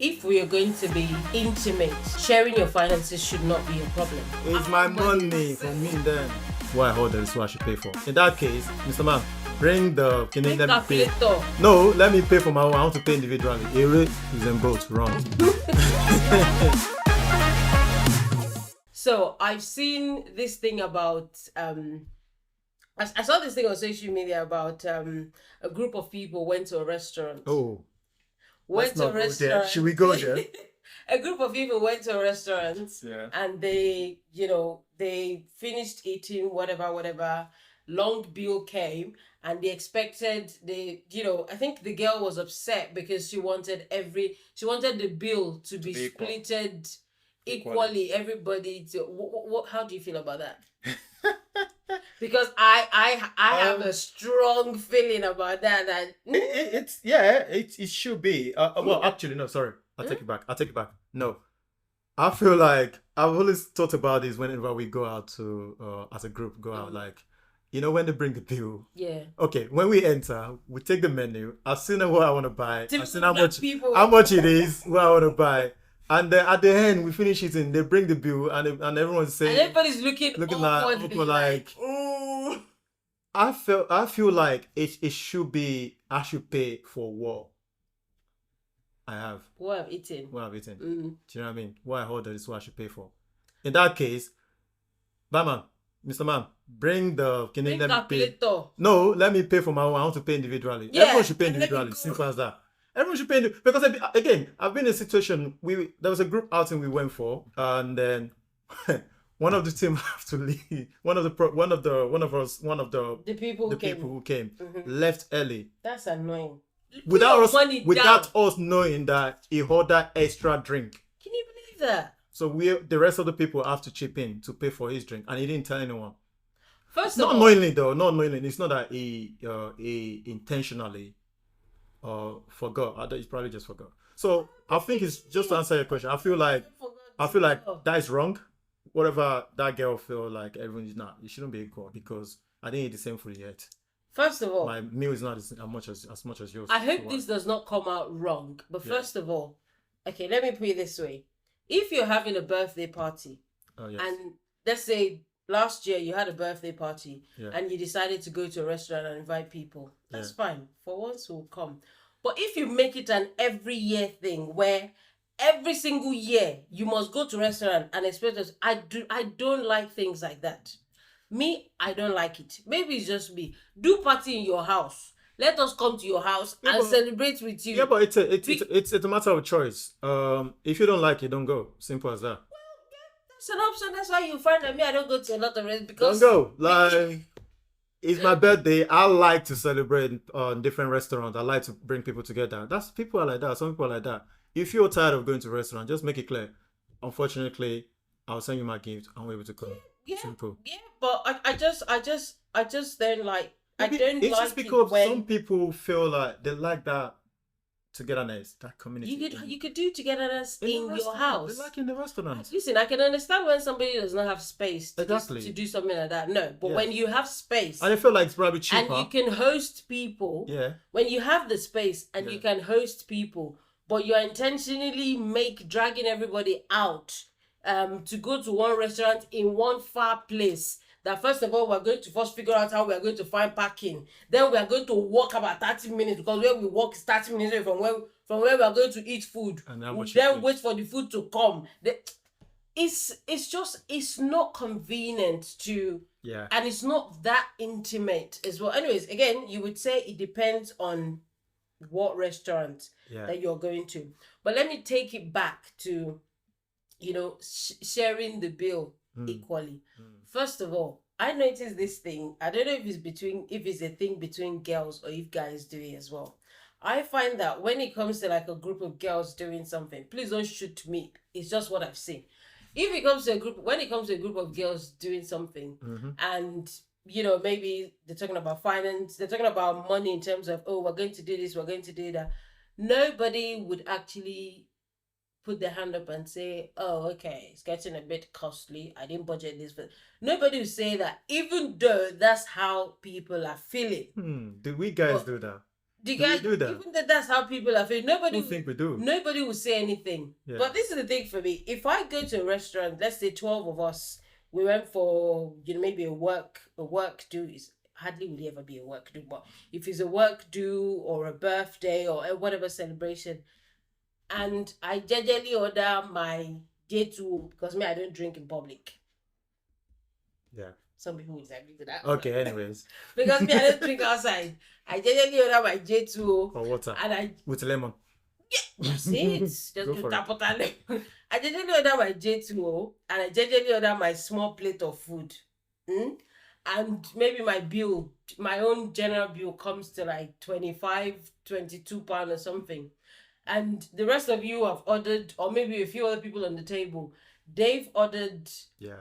if we are going to be intimate, sharing your finances should not be a problem. It's my money for me then. Why I hold is what I should pay for. In that case, Mr. Man, bring the let me pay. Calculator. No, let me pay for my own. I want to pay individually. Ere is in both. Wrong. So I've seen this thing about I saw this thing on social media about a group of people went to a restaurant. Oh. Went to a restaurant. Should we go there? A group of people went to a restaurant, Yeah. and they finished eating whatever. Long bill came, and they expected I think the girl was upset because she wanted the bill to be equal. splitted equally. Everybody to what? How do you feel about that? Because I have a strong feeling about that. It should be. Well, actually, no. Sorry, I take it back. No, I feel like I've always thought about this whenever we go out to as a group go out. Like, when they bring the bill. Yeah. Okay, when we enter, we take the menu. I've seen what I want to buy. I've seen how much it is. What I want to buy. And then at the end, we finish eating. They bring the bill, and everyone's saying, and everybody's looking like, ooh. I feel like it should be. I should pay for what I have. What I've eaten. Do you know what I mean? What I ordered is what I should pay for. In that case, Batman, Mr. Man, bring the calculator. No, let me pay for my own. I want to pay individually. Yeah, everyone should pay individually. Simple as that. Everyone should pay because again, I've been in a situation. There was a group outing we went for, and then one of the team have to leave. One of the people who came left early. That's annoying. Without us knowing that he ordered extra drink. Can you believe that? So the rest of the people have to chip in to pay for his drink, and he didn't tell anyone. Not knowingly. It's not that he intentionally forgot. He probably just forgot. So I think it's just to answer your question. I feel like that is wrong. Whatever that girl feel like, everyone is not. It shouldn't be equal because I didn't eat the same food yet. First of all, my meal is not as much as yours. I hope this does not come out wrong. But first of all, okay, let me put it this way: if you're having a birthday party, and let's say last year you had a birthday party and you decided to go to a restaurant and invite people, that's fine. For once, we'll come. But if you make it an every year thing where every single year you must go to a restaurant and expect us, I don't like things like that. Me, I don't like it. Maybe it's just me. Do party in your house. Let us come to your house and celebrate with you. Yeah, but it's a matter of choice. If you don't like it, don't go. Simple as that. It's an option. That's why you find that me, I don't go to a lot of restaurants because don't go. Like, it's my birthday. I like to celebrate on different restaurants. I like to bring people together. People are like that. Some people are like that. If you're tired of going to a restaurant, just make it clear. Unfortunately, I'll send you my gift. I'm able to come. Yeah, simple. Yeah, but I just don't like. It's just because some people feel like they like that togetherness, that community. You could do togetherness in your house. They like in the restaurant. Listen, I can understand when somebody does not have space to do something like that. No, but when you have space, and I feel like it's probably cheaper, and you can host people. Yeah. When you have the space and you can host people, but you're intentionally dragging everybody out, to go to one restaurant in one far place. That first of all, we're going to first figure out how we are going to find parking. Then we are going to walk about 30 minutes because where we walk is 30 minutes away from where we are going to eat food. And then wait for the food to come. It's not convenient to, and it's not that intimate as well. Anyways, again, you would say it depends on what restaurant that you're going to. But let me take it back to, sharing the bill equally. First of all, I noticed this thing. I don't know if it's a thing between girls or if guys do it as well. I find that when it comes to like a group of girls doing something, please don't shoot me. It's just what I've seen. When it comes to a group of girls doing something, and maybe they're talking about finance, they're talking about money in terms of, we're going to do this, we're going to do that. Nobody would actually put their hand up and say, okay, it's getting a bit costly. I didn't budget this. But nobody will say that, even though that's how people are feeling. Do we guys do that? Do you Do we guys do that? even though that's how people are feeling? I don't think we do. Nobody will say anything. Yeah. But this is the thing for me. If I go to a restaurant, let's say 12 of us, we went for maybe a work do is hardly would ever be a work do, but if it's a work do or a birthday or whatever celebration, and I generally order my J2 because me I don't drink in public. Yeah. Some people will agree to that. Okay, anyways. Because me, I don't drink outside. I generally order my J2 or water. And with lemon. Yeah, that's it. Just Go for tap lemon. I generally order my J2 and I generally order my small plate of food. And maybe my own general bill comes to like 25, 22 pounds or something. And the rest of you have ordered, or maybe a few other people on the table, they've ordered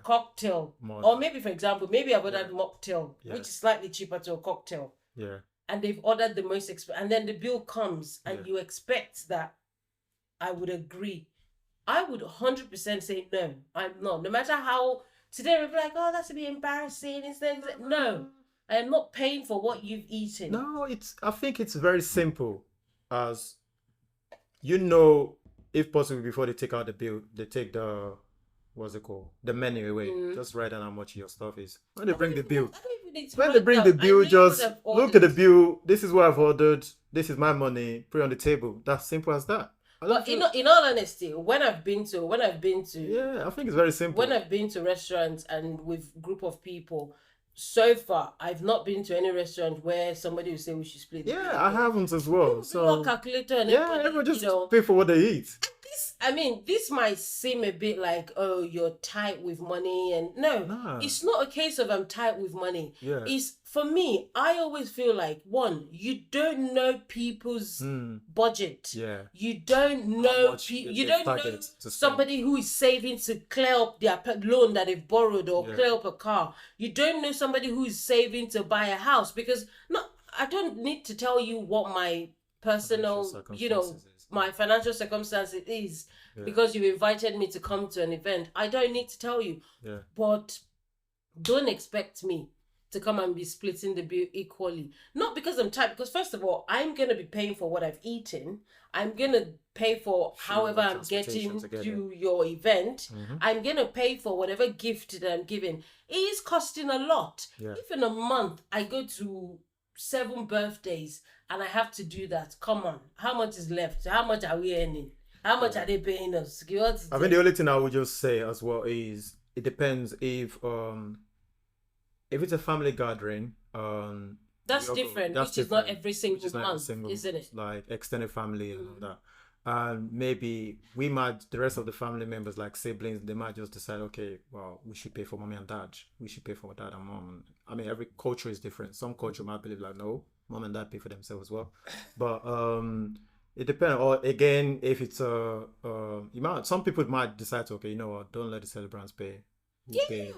cocktail. More. Or maybe, for example, maybe I've ordered mocktail, which is slightly cheaper to a cocktail. Yeah. And they've ordered the most expensive. And then the bill comes and you expect that I would agree. I would 100% say no, I'm not. No matter how, today we'll be like, oh, that's a bit embarrassing. No, I am not paying for what you've eaten. No, I think it's very simple. As if possible, before they take out the bill, they take the the menu away. Just write down how much your stuff is. When they bring the bill, just look at the bill. This is what I've ordered. This is my money. Put it on the table. That's simple as that. But in all honesty, when I've been to yeah, I think it's very simple. When I've been to restaurants and with group of people, so far I've not been to any restaurant where somebody will say we should split. Yeah, I haven't as well. So calculator and everyone just pay for what they eat. This might seem a bit like, oh, you're tight with money, and no, it's not a case of I'm tight with money. Yeah. It's, for me, I always feel like, one, you don't know people's budget. Yeah. You don't know you don't know somebody who is saving to clear up their loan that they've borrowed or clear up a car. You don't know somebody who is saving to buy a house, because I don't need to tell you what my personal, my financial circumstances is because you invited me to come to an event. I don't need to tell you. Yeah. But don't expect me to come and be splitting the bill equally. Not because I'm tight, because first of all, I'm going to be paying for what I've eaten. I'm going to pay for however I'm getting to your event. I'm going to pay for whatever gift that I'm giving. It is costing a lot. Yeah. If in a month I go to 7 birthdays and I have to do that, come on, how much is left? How much are we earning? How much are they paying us? I mean, the only thing I would just say as well is it depends if it's a family gathering, that's different, which is not every single month, isn't it? Like extended family and all that. And maybe the rest of the family members, like siblings, they might just decide, okay, well, we should pay for mommy and dad. We should pay for dad and mom. I mean, every culture is different. Some culture might believe like, no, mom and dad pay for themselves as well. But it depends. Or again, if it's some people might decide to, okay, you know what, don't let the celebrants pay.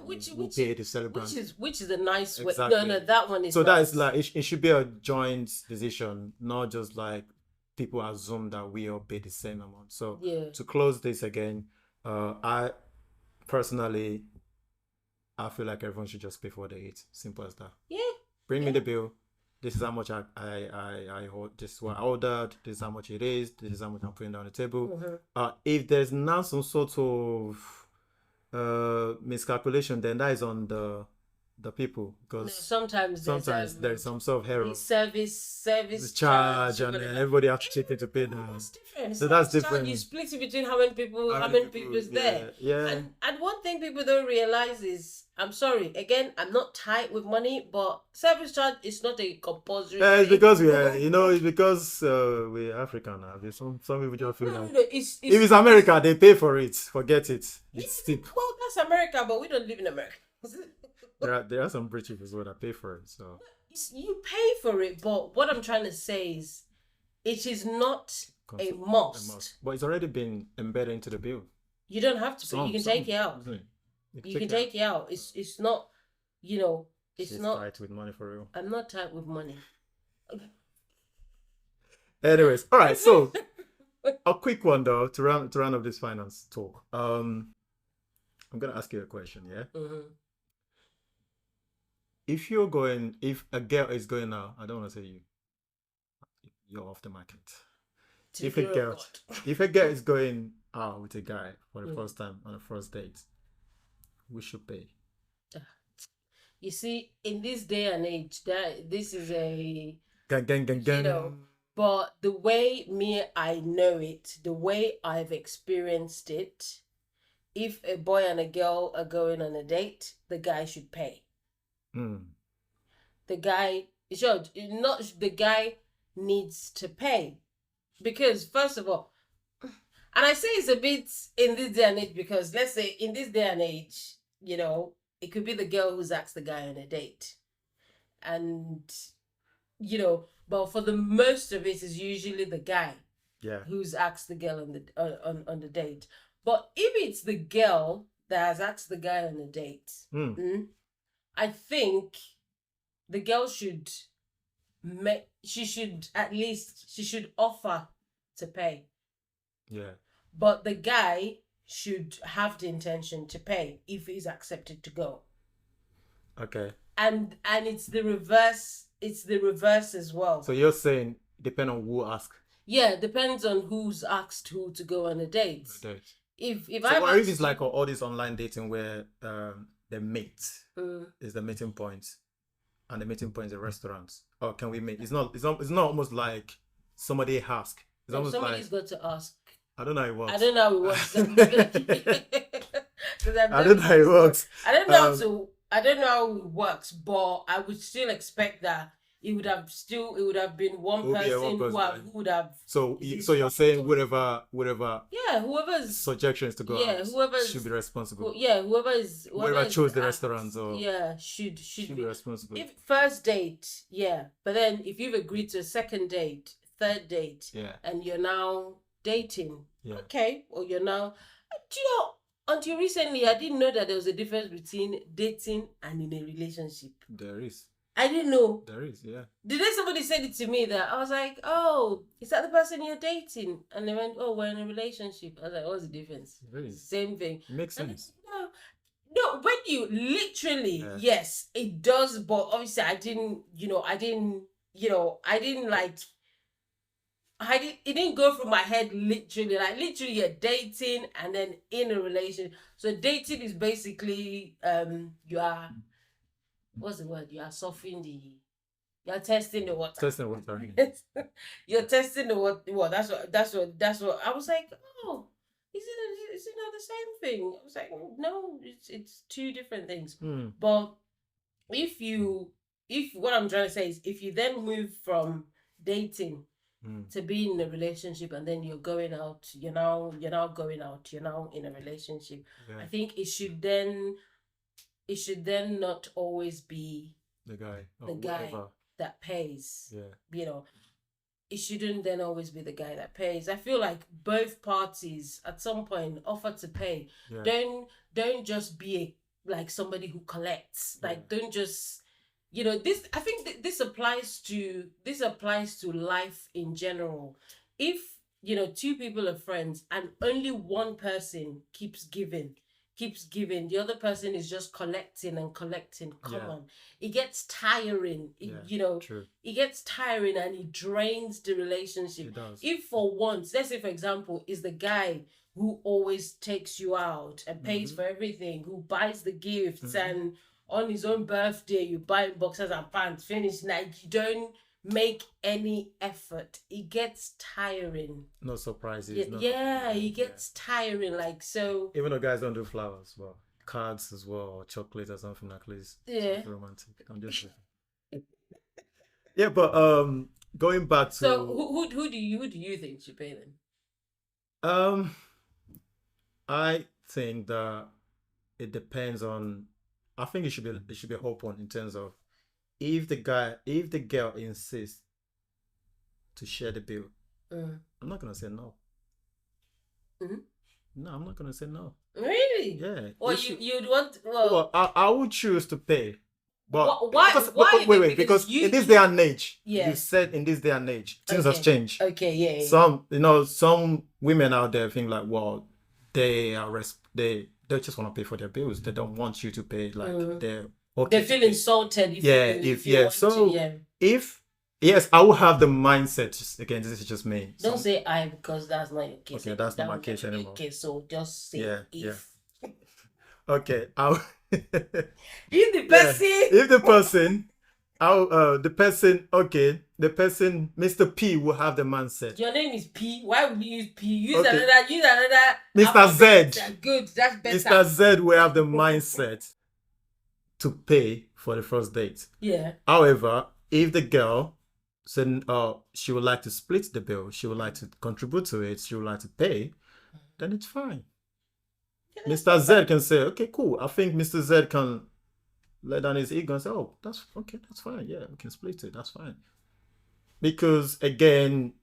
Which pay the celebrant. Which is a nice way. Exactly. No, that one is. So that is like it should be a joint decision, not just like people assume that we all pay the same amount. So to close this again, I personally, I feel like everyone should just pay for what they eat. Simple as that. Yeah. Bring me the bill. This is how much I this is what I ordered. This is how much it is. This is how much I'm putting down the table. If there's now some sort of miscalculation, then that is on the people, because sometimes there's some sort of error, service charge, and then everybody has to chip in to pay that. That's different. So that's different. You split it between how many people is there. Yeah. And one thing people don't realize is, I'm sorry, again, I'm not tight with money, but service charge is not a compulsory. It's because it's because we're African now. There's some people just feel like if it's America, they pay for it. Forget it. It's steep. Well, that's America, but we don't live in America. There are some British as well that pay for it. So you pay for it, but what I'm trying to say is, it is not a must. But it's already been embedded into the bill. You don't have to pay. You can take it out. You can take it out. It's not, it's not tight with money for real. I'm not tight with money. Anyways, all right. So a quick one though to round up this finance talk. I'm gonna ask you a question. Yeah. Mm-hmm. If a girl is going out, I don't want to say you. you're off the market. To If a fear of girl, God. if a girl is going out with a guy for the Mm. first time on a first date, we should pay. You see, in this day and age, that this is a Gang, gang, gang, gang. you know, but the way I know it, the way I've experienced it, if a boy and a girl are going on a date, the guy should pay. Mm. The guy should not. The guy needs to pay because first of all, and I say it's a bit in this day and age because let's say in this day and age, you know, it could be the girl who's asked the guy on a date, and you know, but for the most of it is usually the guy Yeah. who's asked the girl on the on the date. But if it's the girl that has asked the guy on a date, I think the girl should she should offer to pay. Yeah. But the guy should have the intention to pay if he's accepted to go. Okay. And it's the reverse. It's the reverse as well. So you're saying depend on who asks. Yeah, depends on who's asked who to go on a date. If so or if it's like all this online dating where the mate is the meeting point, and the meeting point is a restaurant. Oh, can we meet? It's not almost like somebody ask. It's almost somebody's like got to ask. I don't know how it works. I don't know how it works. I don't know how it works. I don't know I don't know how it works, but I would still expect that it would have been one person who would have. So you're saying whatever. Yeah, whoever's suggestions to go. Yeah, whoever should be responsible. Whoever chose the restaurants or should be responsible. If first date, but then if you've agreed to a second date, third date, and you're now dating, okay, or you're now, do you know? Until recently, I didn't know that there was a difference between dating and in a relationship. There is. I didn't know. There is, yeah. The day somebody said it to me that I was like, oh, is that the person you're dating? And they went, oh, we're in a relationship. I was like, what's the difference? Really? Same thing. It makes sense. No, when you literally, yes, it does. But obviously it didn't go through my head literally. Like literally you're dating and then in a relationship. So dating is basically you are, what's the word? You are you're testing the water. Testing the water. You're testing the water. That's what I was like, oh, is it not the same thing? I was like, no, it's two different things. But if what I'm trying to say is if you then move from dating to be in a relationship and then you're going out, you're now going out, you're now in a relationship. I think it should then not always be the guy that pays. Yeah. You know, it shouldn't then always be the guy that pays. I feel like both parties at some point offer to pay. Yeah. Don't just be like somebody who collects. Like don't just this. I think this applies to life in general. If two people are friends and only one person keeps giving, the other person is just collecting. Come on, it gets tiring. True. It gets tiring and it drains the relationship. It does. If for once, let's say for example, is the guy who always takes you out and pays for everything, who buys the gifts and on his own birthday, you buy boxers and pants, finish, like you don't make any effort. It gets tiring. No surprises. It gets tiring. Like, so. Even though guys don't do flowers, well, cards as well, or chocolate or something like this. Yeah. Romantic. I'm just. Yeah, but going back to. So who do you think should pay them? I think that it depends on. I think it should be a whole point in terms of if the girl insists to share the bill, I'm not gonna say no. No, I'm not gonna say no. Really? Yeah. Or you'd want? Well, I would choose to pay. But why? Wait, because in this day and age, yeah. You said in this day and age, things have changed. Okay, yeah. Some women out there think like, well, they just want to pay for their bills. They don't want you to pay. Like they feel insulted. If Yes, I will have the mindset. Again, this is just me. Don't say I because that's not your case. Okay, that's not my would case never be anymore. your case, so just say Yeah, if. Okay, I'll. If the Yeah. person. If the person, the person, okay, the person, Mr. P will have the mindset. Your name is P. Why would you use P? Use Okay. another. Mr. Z. Good, that's better. Mr. Z will have the mindset to pay for the first date. Yeah. However, if the girl said she would like to split the bill, she would like to contribute to it, she would like to pay, then it's fine. Yeah, Mr. Z can say, okay, cool. I think Mr. Z can let down his ego and say, oh, that's okay, that's fine. Yeah, we can split it. That's fine. Because again,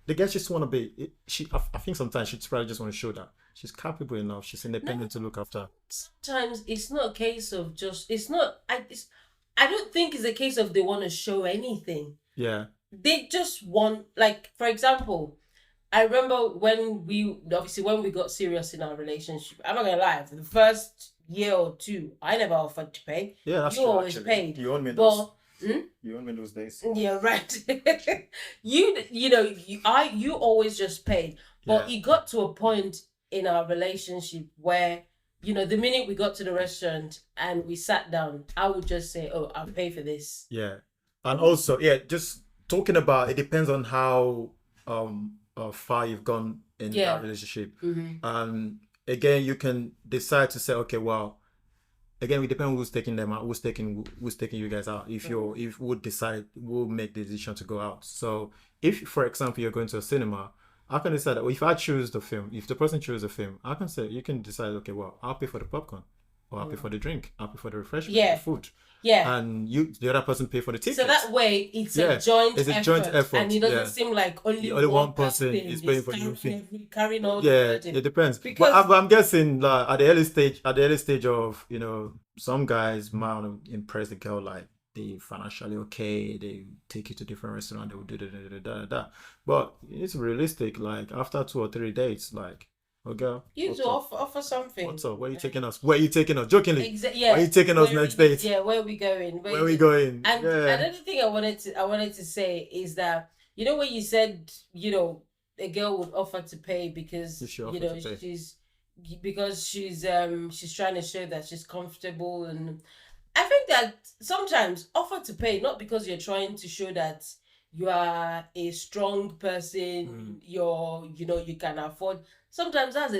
the girl just want to be. I think sometimes she probably just want to show that she's capable enough. She's independent to look after. Sometimes it's not a case of just. It's not. I don't think it's a case of they want to show anything. Yeah. They just want, like, for example, I remember when we got serious in our relationship. I'm not gonna lie. For the first year or two, I never offered to pay. Yeah, that's you true, always actually. paid. You own me those. You own me those days. Yeah, right. you always just paid. But it got to a point in our relationship where, the minute we got to the restaurant and we sat down, I would just say, "Oh, I'll pay for this." Yeah, and also, just talking about it depends on how far you've gone in that relationship. And again, you can decide to say, okay, well, again, it depends on who's taking them out, who's taking you guys out. If we'll make the decision to go out. So if, for example, you're going to a cinema, I can decide that if I choose the film, if the person chooses the film, I can say, you can decide, okay, well, I'll pay for the popcorn, or I'll pay for the drink, I'll pay for the refreshment, the food. Yeah. And the other person pay for the ticket. So that way it's a joint effort. And it doesn't seem like only one person is paying for everything. Carrying all the burden. It depends. Because but I'm guessing at the early stage of, some guys might want to impress the girl, like they financially okay, they take you to different restaurants, they will do. But it's realistic, like after 2 or 3 dates, like, okay, you do offer something. What's up? Where are you taking us? Where are you taking us? Jokingly. Yeah. Where are you taking us next date? Yeah, where are we going? Where are we going? And another thing I wanted to say is that, when you said, a girl would offer to pay because she's trying to show that she's comfortable, and I think that sometimes offer to pay not because you're trying to show that you are a strong person, you can afford. Sometimes that's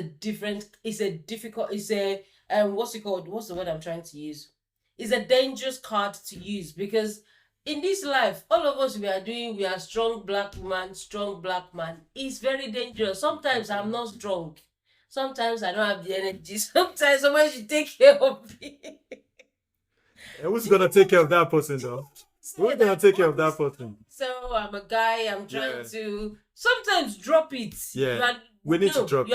what's it called? What's the word I'm trying to use? It's a dangerous card to use, because in this life, all of us we are strong black man. It's very dangerous. Sometimes I'm not strong. Sometimes I don't have the energy. Sometimes someone should take care of me. Who's gonna take care of that person though? Who's gonna take care of that person? So I'm a guy. I'm trying to sometimes drop it. Yeah. We need to drop it.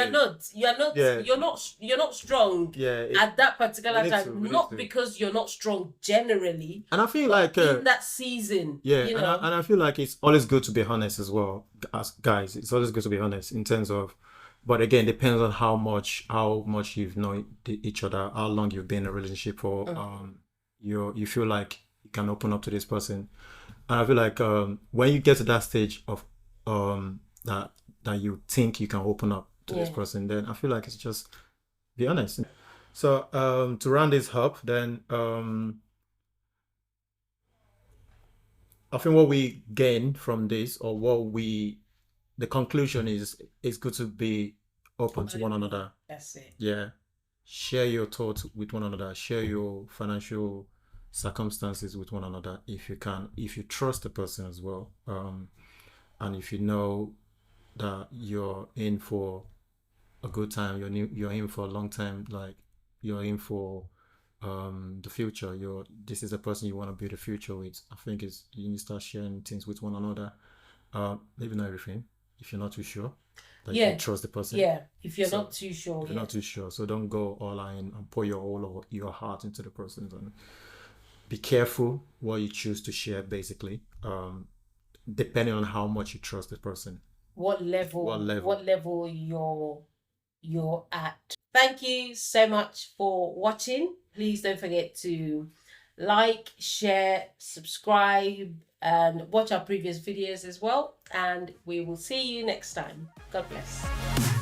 You're not strong at that particular time. Not because you're not strong generally. And I feel like in that season. Yeah, and I feel like it's always good to be honest as well. As guys, it's always good to be honest in terms of, but again, depends on how much you've known each other, how long you've been in a relationship for. You feel like you can open up to this person. And I feel like when you get to that stage of that you think you can open up to this person, then I feel like it's just be honest. So to round this up, then I think what we gain from this, or the conclusion is, it's good to be open to one another. That's it. Yeah. Share your thoughts with one another. Share your financial circumstances with one another if you can. If you trust the person as well, and if you know that you're in for a good time, you're in for a long time, like you're in for the future. This is a person you want to build a future with. I think you need to start sharing things with one another. Maybe not everything if you're not too sure. Like you trust the person. Yeah, if you're not too sure. If you're not too sure, so don't go all in and pour your heart into the person. And be careful what you choose to share, basically, depending on how much you trust the person. What level you're at. Thank you so much for watching. Please don't forget to like, share, subscribe, and watch our previous videos as well. And we will see you next time. God bless.